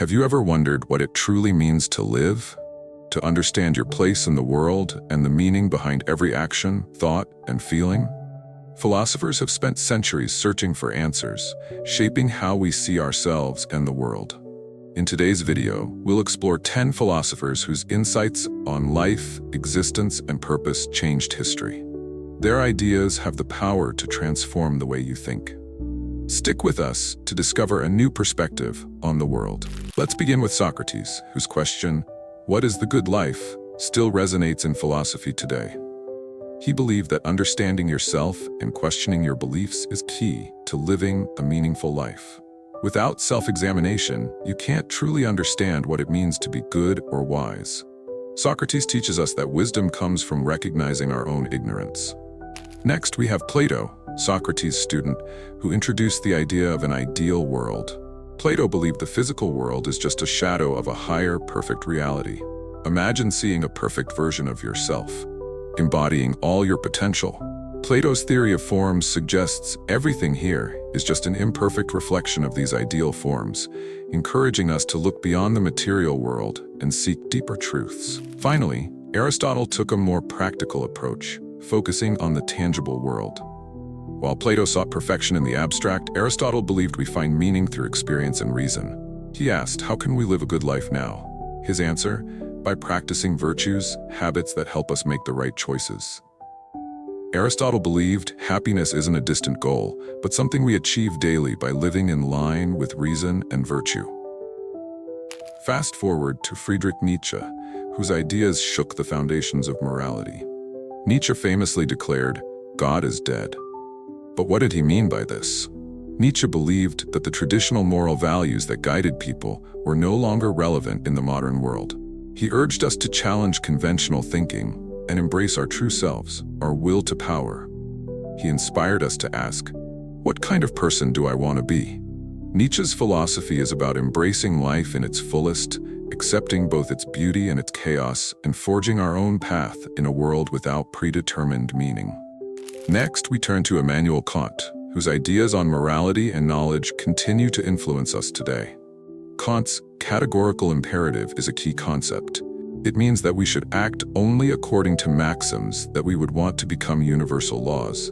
Have you ever wondered what it truly means to live? To understand your place in the world and the meaning behind every action, thought, and feeling? Philosophers have spent centuries searching for answers, shaping how we see ourselves and the world. In today's video, we'll explore 10 philosophers whose insights on life, existence, and purpose changed history. Their ideas have the power to transform the way you think. Stick with us to discover a new perspective on the world. Let's begin with Socrates, whose question, "What is the good life?" still resonates in philosophy today. He believed that understanding yourself and questioning your beliefs is key to living a meaningful life. Without self-examination, you can't truly understand what it means to be good or wise. Socrates teaches us that wisdom comes from recognizing our own ignorance. Next, we have Plato, Socrates' student, who introduced the idea of an ideal world. Plato believed the physical world is just a shadow of a higher, perfect reality. Imagine seeing a perfect version of yourself, embodying all your potential. Plato's theory of forms suggests everything here is just an imperfect reflection of these ideal forms, encouraging us to look beyond the material world and seek deeper truths. Finally, Aristotle took a more practical approach, focusing on the tangible world. While Plato sought perfection in the abstract, Aristotle believed we find meaning through experience and reason. He asked, how can we live a good life now? His answer, by practicing virtues, habits that help us make the right choices. Aristotle believed happiness isn't a distant goal, but something we achieve daily by living in line with reason and virtue. Fast forward to Friedrich Nietzsche, whose ideas shook the foundations of morality. Nietzsche famously declared, "God is dead." But what did he mean by this? Nietzsche believed that the traditional moral values that guided people were no longer relevant in the modern world. He urged us to challenge conventional thinking and embrace our true selves, our will to power. He inspired us to ask, what kind of person do I want to be? Nietzsche's philosophy is about embracing life in its fullest, accepting both its beauty and its chaos, and forging our own path in a world without predetermined meaning. Next, we turn to Immanuel Kant, whose ideas on morality and knowledge continue to influence us today. Kant's categorical imperative is a key concept. It means that we should act only according to maxims that we would want to become universal laws.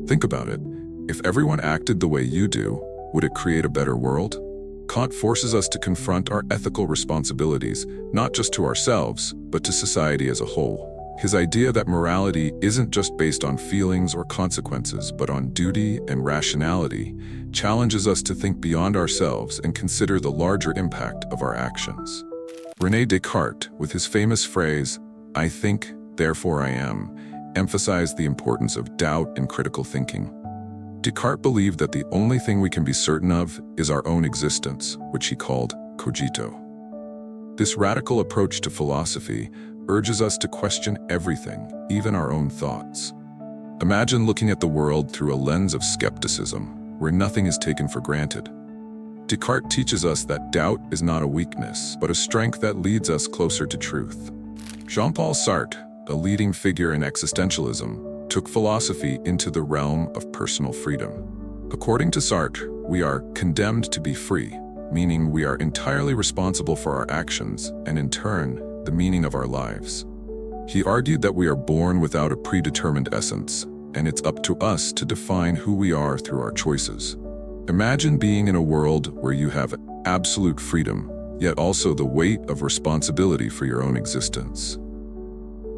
Think about it. If everyone acted the way you do, would it create a better world? Kant forces us to confront our ethical responsibilities, not just to ourselves, but to society as a whole. His idea that morality isn't just based on feelings or consequences, but on duty and rationality, challenges us to think beyond ourselves and consider the larger impact of our actions. René Descartes, with his famous phrase, "I think, therefore I am," emphasized the importance of doubt and critical thinking. Descartes believed that the only thing we can be certain of is our own existence, which he called cogito. This radical approach to philosophy urges us to question everything, even our own thoughts. Imagine looking at the world through a lens of skepticism, where nothing is taken for granted. Descartes teaches us that doubt is not a weakness, but a strength that leads us closer to truth. Jean-Paul Sartre, a leading figure in existentialism, took philosophy into the realm of personal freedom. According to Sartre, we are condemned to be free, meaning we are entirely responsible for our actions and, in turn, the meaning of our lives. He argued that we are born without a predetermined essence, and it's up to us to define who we are through our choices. Imagine being in a world where you have absolute freedom, yet also the weight of responsibility for your own existence.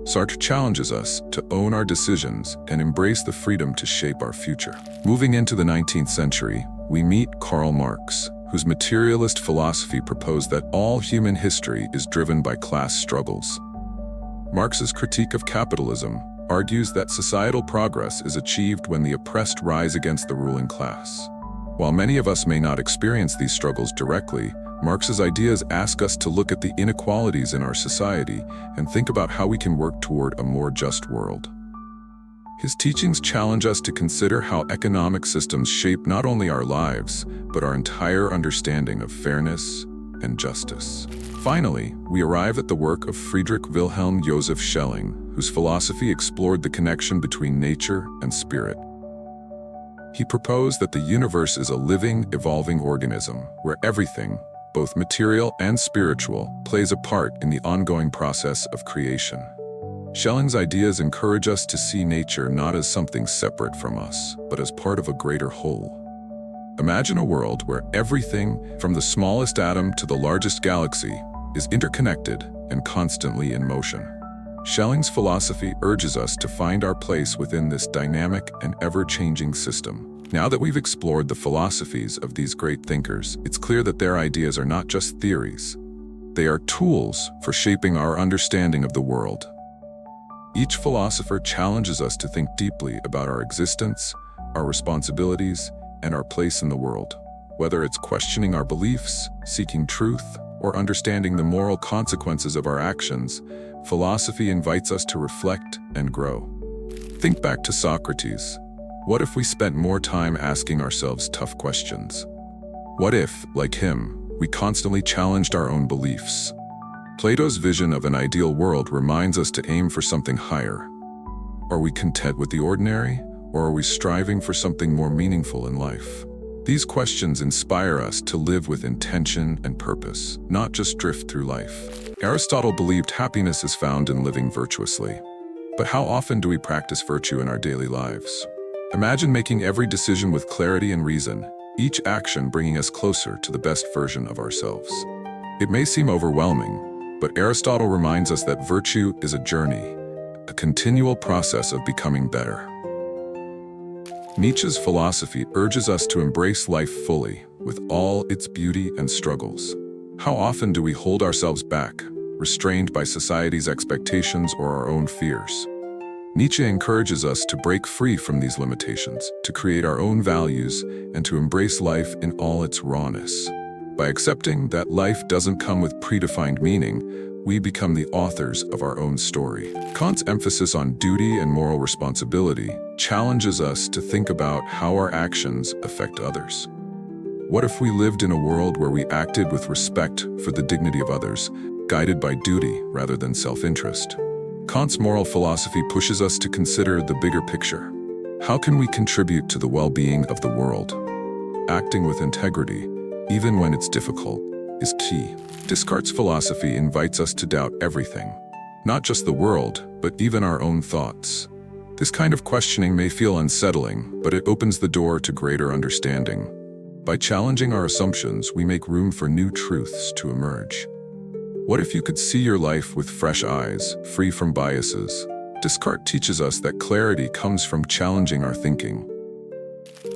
Sartre challenges us to own our decisions and embrace the freedom to shape our future. Moving into the 19th century, we meet Karl Marx, whose materialist philosophy proposed that all human history is driven by class struggles. Marx's critique of capitalism argues that societal progress is achieved when the oppressed rise against the ruling class. While many of us may not experience these struggles directly, Marx's ideas ask us to look at the inequalities in our society and think about how we can work toward a more just world. His teachings challenge us to consider how economic systems shape not only our lives, but our entire understanding of fairness and justice. Finally, we arrive at the work of Friedrich Wilhelm Joseph Schelling, whose philosophy explored the connection between nature and spirit. He proposed that the universe is a living, evolving organism where everything, both material and spiritual, plays a part in the ongoing process of creation. Schelling's ideas encourage us to see nature not as something separate from us, but as part of a greater whole. Imagine a world where everything, from the smallest atom to the largest galaxy, is interconnected and constantly in motion. Schelling's philosophy urges us to find our place within this dynamic and ever-changing system. Now that we've explored the philosophies of these great thinkers, it's clear that their ideas are not just theories. They are tools for shaping our understanding of the world. Each philosopher challenges us to think deeply about our existence, our responsibilities, and our place in the world. Whether it's questioning our beliefs, seeking truth, or understanding the moral consequences of our actions, philosophy invites us to reflect and grow. Think back to Socrates. What if we spent more time asking ourselves tough questions? What if, like him, we constantly challenged our own beliefs? Plato's vision of an ideal world reminds us to aim for something higher. Are we content with the ordinary, or are we striving for something more meaningful in life? These questions inspire us to live with intention and purpose, not just drift through life. Aristotle believed happiness is found in living virtuously. But how often do we practice virtue in our daily lives? Imagine making every decision with clarity and reason, each action bringing us closer to the best version of ourselves. It may seem overwhelming, but Aristotle reminds us that virtue is a journey, a continual process of becoming better. Nietzsche's philosophy urges us to embrace life fully, with all its beauty and struggles. How often do we hold ourselves back, restrained by society's expectations or our own fears? Nietzsche encourages us to break free from these limitations, to create our own values, and to embrace life in all its rawness. By accepting that life doesn't come with predefined meaning, we become the authors of our own story. Kant's emphasis on duty and moral responsibility challenges us to think about how our actions affect others. What if we lived in a world where we acted with respect for the dignity of others, guided by duty rather than self-interest? Kant's moral philosophy pushes us to consider the bigger picture. How can we contribute to the well-being of the world? Acting with integrity, even when it's difficult, is key. Descartes' philosophy invites us to doubt everything, not just the world, but even our own thoughts. This kind of questioning may feel unsettling, but it opens the door to greater understanding. By challenging our assumptions, we make room for new truths to emerge. What if you could see your life with fresh eyes, free from biases? Descartes teaches us that clarity comes from challenging our thinking.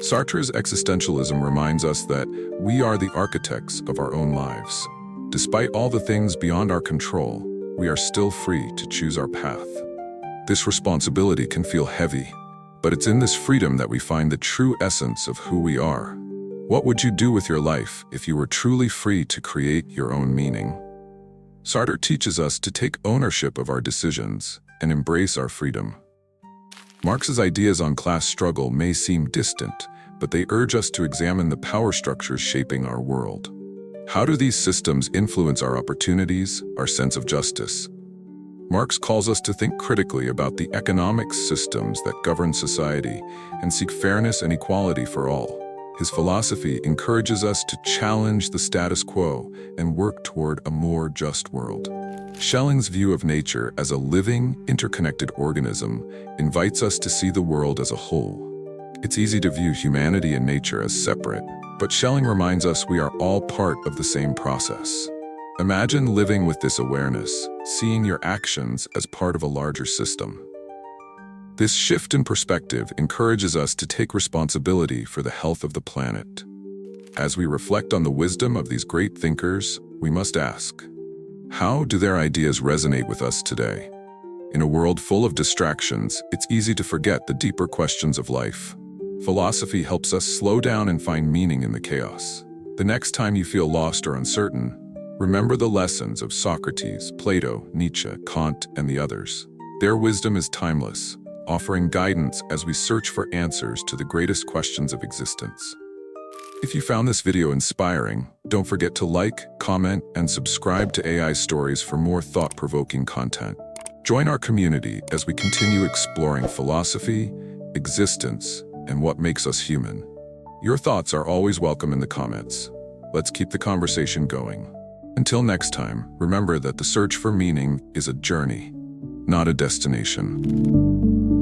Sartre's existentialism reminds us that we are the architects of our own lives. Despite all the things beyond our control, we are still free to choose our path. This responsibility can feel heavy, but it's in this freedom that we find the true essence of who we are. What would you do with your life if you were truly free to create your own meaning? Sartre teaches us to take ownership of our decisions and embrace our freedom. Marx's ideas on class struggle may seem distant, but they urge us to examine the power structures shaping our world. How do these systems influence our opportunities, our sense of justice? Marx calls us to think critically about the economic systems that govern society and seek fairness and equality for all. His philosophy encourages us to challenge the status quo and work toward a more just world. Schelling's view of nature as a living, interconnected organism invites us to see the world as a whole. It's easy to view humanity and nature as separate, but Schelling reminds us we are all part of the same process. Imagine living with this awareness, seeing your actions as part of a larger system. This shift in perspective encourages us to take responsibility for the health of the planet. As we reflect on the wisdom of these great thinkers, we must ask, how do their ideas resonate with us today? In a world full of distractions, it's easy to forget the deeper questions of life. Philosophy helps us slow down and find meaning in the chaos. The next time you feel lost or uncertain, remember the lessons of Socrates, Plato, Nietzsche, Kant, and the others. Their wisdom is timeless, offering guidance as we search for answers to the greatest questions of existence. If you found this video inspiring, don't forget to like, comment, and subscribe to AI Stories for more thought-provoking content. Join our community as we continue exploring philosophy, existence, and what makes us human. Your thoughts are always welcome in the comments. Let's keep the conversation going. Until next time, remember that the search for meaning is a journey, not a destination.